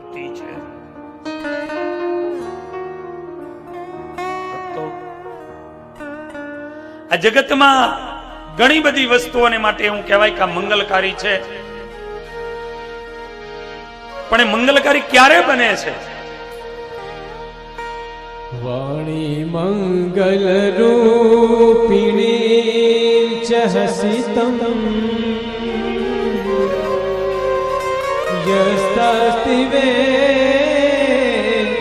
મૂર્તિ છે. આ જગતમાં ઘણી બધી વસ્તુઓને માટે એવું કહેવાય કે આ મંગલકારી છે, પણ એ મંગલકારી ક્યારે બને છે? વાણી મંગલ રૂપિણી ચ હસિતમ યસ્તસ્તિ વે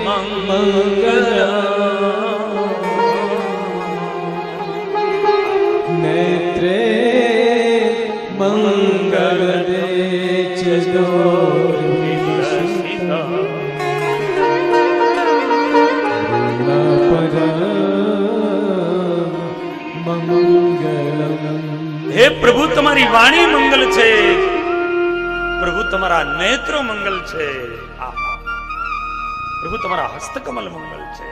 મંગલમ નેત્રે મંગલ દે ચ હે પ્રભુ, તમારી વાણી મંગલ છે, પ્રભુ તમારા નેત્રો મંગલ છે, પ્રભુ તમારા હસ્તકમલ મંગલ છે.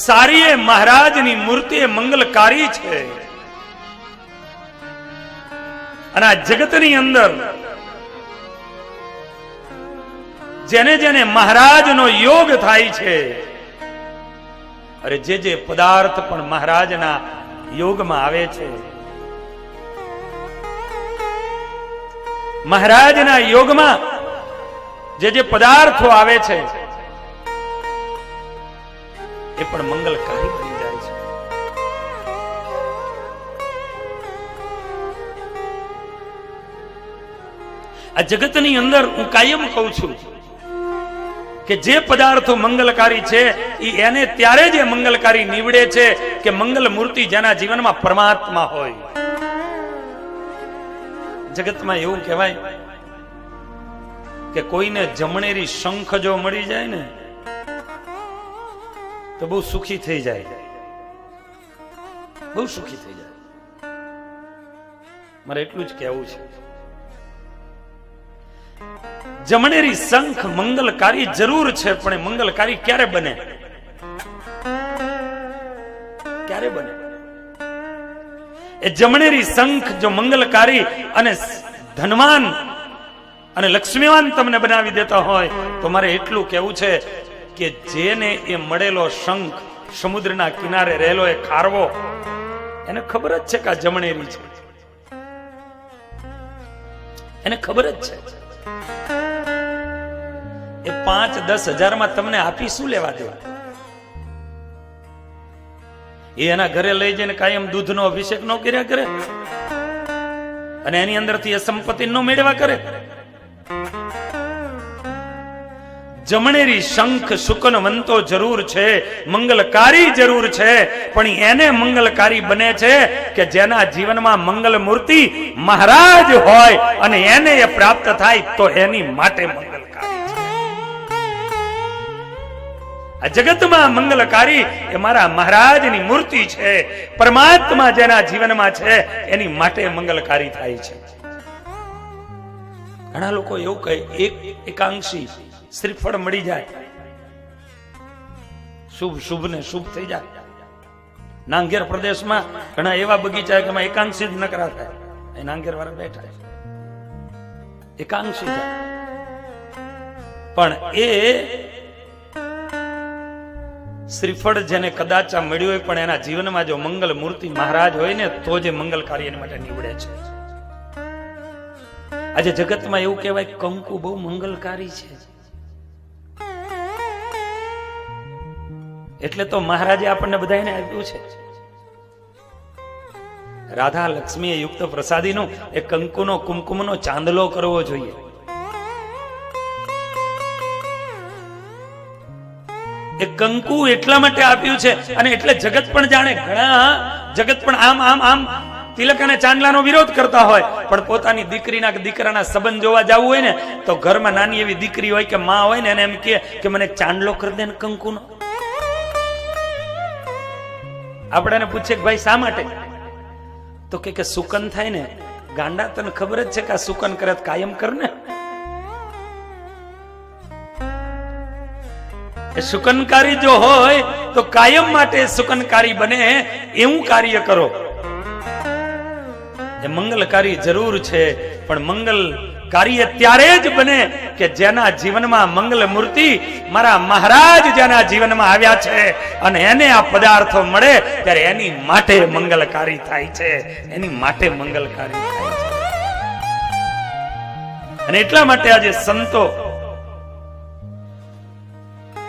સારી એ મહારાજની મૂર્તિ એ મંગલકારી છે. અને આ જગતની અંદર જેને જેને મહારાજનો યોગ થાય છે, અરે જે પદાર્થ પણ મહારાજના યોગમાં આવે છે, મહારાજના યોગમાં જે પદાર્થો આવે છે એ પણ મંગલકારી બની જાય છે. આ જગતની અંદર હું કાયમ કહું છું કે જે પદાર્થો મંગલકારી છે એને ત્યારે જે મંગલકારી નીવડે છે કે મંગલ મૂર્તિ જેના જીવનમાં પરમાત્મા હોય. જગતમાં એવું કહેવાય કે કોઈને જમણેરી શંખ જો મળી જાય ને તો બહુ સુખી થઈ જાય, બહુ સુખી થઈ જાય. મારે એટલું જ કહેવું છે, જમણેરી શંખ મંગલકારી જરૂર છે, પણ એ મંગલકારી ક્યારે બને? ક્યારે બને? એ જમણેરી શંખ જો મંગલકારી અને ધનવાન અને લક્ષ્મીવાન તમને બનાવી દેતા હોય તો મારે એટલું કહેવું છે કે જેને એ મળેલો શંખ સમુદ્રના કિનારે રહેલો એ ખારવો, એને ખબર જ છે કે આ જમણેરી છે, એને ખબર જ છે. એ 5-10 હજારમાં તમને આપી શું લેવા દેવા? એ એના ઘરે લઈ જઈને કાયમ દૂધનો અભિષેક ન કર્યા કરે અને એની અંદરથી એ સંપત્તિ ન મેળવા કરે. જમણેરી શંખ શુકનવંતો જરૂર છે, મંગલકારી જરૂર છે, પણ એને મંગલકારી બને છે કે જેના જીવનમાં મંગલ મૂર્તિ મહારાજ હોય અને એને એ પ્રાપ્ત થાય તો એની માટે મંગલકારી છે. આ જગતમાં મંગલકારી એ મારા મહારાજની મૂર્તિ છે, પરમાત્મા જેના જીવનમાં છે એની માટે મંગલકારી થાય છે. ઘણા લોકો એવું કહે એકાંશી શ્રીફળ મળી જાય, શુભ ને શુભ થઈ જાય. નાંગેર પ્રદેશમાં ઘણા એવા બગીચા કે એકાંશી જ નકરા થાય, એ નાંગેર વાળા બેઠા છે એકાંશી થાય, પણ એ શ્રીફળ જેને કદાચ મળ્યું હોય પણ એના જીવનમાં જો મંગલ મૂર્તિ મહારાજ હોય ને તો જે મંગલ કાર્ય એના માટે નીવડે છે. આજે જગતમાં એવું કહેવાય કંકુ બહુ મંગલકારી છે, એટલે તો મહારાજે આપણને બધાને આપ્યું છે. રાધા લક્ષ્મી યુક્ત પ્રસાદીનો એ કંકુનો કુમકુમનો ચાંદલો કરવો જોઈએ. એ કંકુ એટલા માટે આપ્યું છે અને એટલે જગત પણ જાણે, ઘણા જગત પણ આમ આમ આમ તિલક અને ચાંદલાનો વિરોધ કરતા હોય, પણ પોતાની દીકરીના કે દીકરાના સંબંધ જોવા જવું હોય ને તો ઘરમાં નાની એવી દીકરી હોય કે માં હોય ને એને એમ કે મને ચાંદલો કરી દે ને કંકુનો. આપણે એને પૂછીએ કે ભાઈ શા માટે, તો કે સુકન થાય ને. ગાંડા, તને ખબર જ છે કે આ સુકન કરે કાયમ કર ને. એ સુકનકારી જો હોય તો કાયમ માટે સુકનકારી બને એવું કાર્ય કરો. એ મંગલકારી જરૂર છે, પણ મંગલ કાર્ય ત્યારે જ બને કે જેના જીવનમાં મંગલ મૂર્તિ મારા મહારાજ જેના જીવનમાં આવ્યા છે અને એને આ પદાર્થો મળે ત્યારે એની માટે મંગલકારી થાય છે, એની માટે મંગલકારી થાય છે. અને એટલા માટે આજે સંતો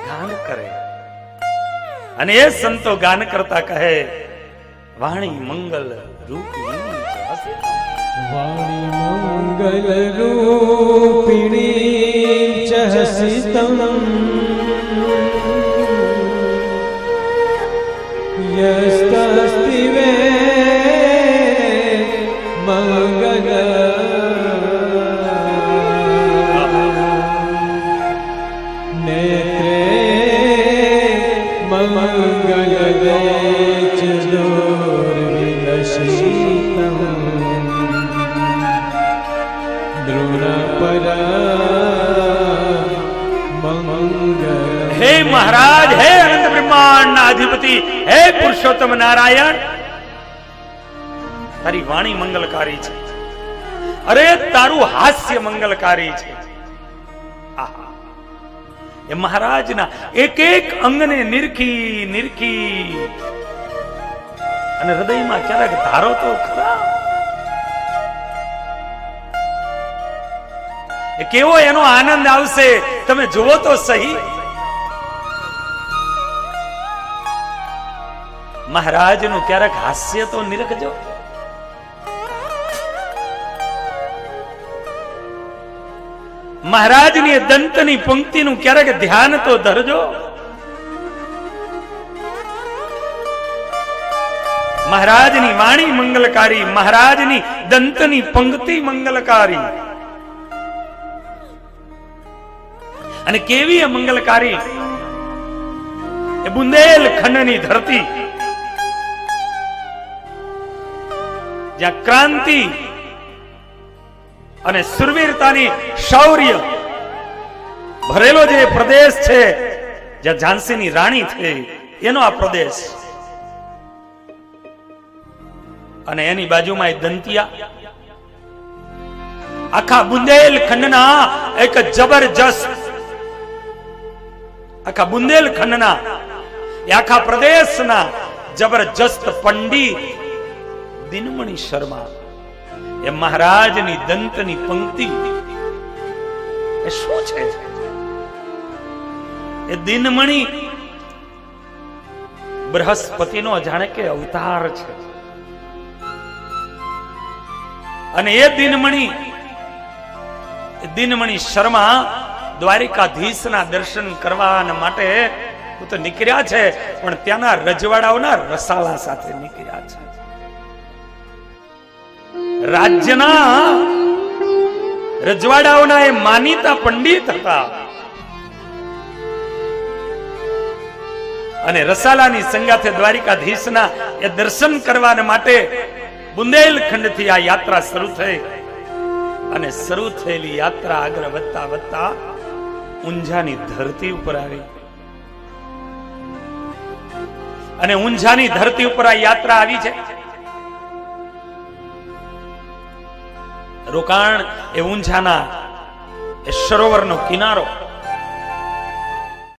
ગાન કરે અને એ સંતો ગાન કરતા કહે વાણી મંગલ રૂપિણી વાણી મંગલ રૂપિણી ચ હસિતમ યસ્તસ્તિ વે મંગલ નેત્રે મંગલ દેચ દોર્વિલસિતમ હે મહારાજ, હે અનંત બ્રહ્માંડ ના અધિપતિ, હે પુરુષોત્તમ નારાયણ, તારી વાણી મંગલકારી છે. અરે તારું હાસ્ય મંગલકારી છે. એ મહારાજના એક એક અંગને નિરખી નિરખી અને હૃદયમાં ક્યારેક ધારો તો ખરા. કેવો એનો આનંદ આવશે તમે જુઓ તો સહી. મહારાજનું ક્યારેક હાસ્ય તો નિરખજો. મહારાજની દંતની પંક્તિનું ક્યારેક ધ્યાન તો ધરજો. મહારાજની વાણી મંગલકારી, મહારાજની દંતની પંક્તિ મંગલકારી. અને કેવી એ મંગલકારી એ બુંદેલખંડની ધરતી, જ્યાં ક્રાંતિ અને સુરવીરતાની શૌર્ય ભરેલો જે પ્રદેશ છે, જ્યાં ઝાંસીની રાણી થઈ એનો આ પ્રદેશ, અને એની બાજુમાં એ દંતિયા. આખા બુંદેલખંડના એક જબરજસ્ત, આખા બુંદેલખંડના એ આખા પ્રદેશના જબરજસ્ત પંડિત દિનમણી શર્મા એ મહારાજની દંતની પંક્તિ એ શું છે? એ દિનમણી બૃહસ્પતિનો જાણે કે અવતાર છે. અને એ દિનમણી શર્મા દ્વારિકાધીશના દર્શન કરવા માટે તો નીકળ્યા છે, પણ ત્યાંના રજવાડાઓના રસાલા સાથે નીકળ્યા છે. રાજ્યના રજવાડાઓના એ માનીતા પંડિત હતા અને રસાલાની સંગાથે દ્વારિકાધીશના એ દર્શન કરવા માટે બુંદેલખંડથી આ યાત્રા શરૂ થઈ. અને શરૂ થયેલી યાત્રા આગળ વધતા વધતા ઊંઝાની ધરતી ઉપર આવી. અને ઊંઝાની ધરતી ઉપર આ યાત્રા આવી છે. રોકાણ એ ઊંઝાના એ સરોવરનો કિનારો,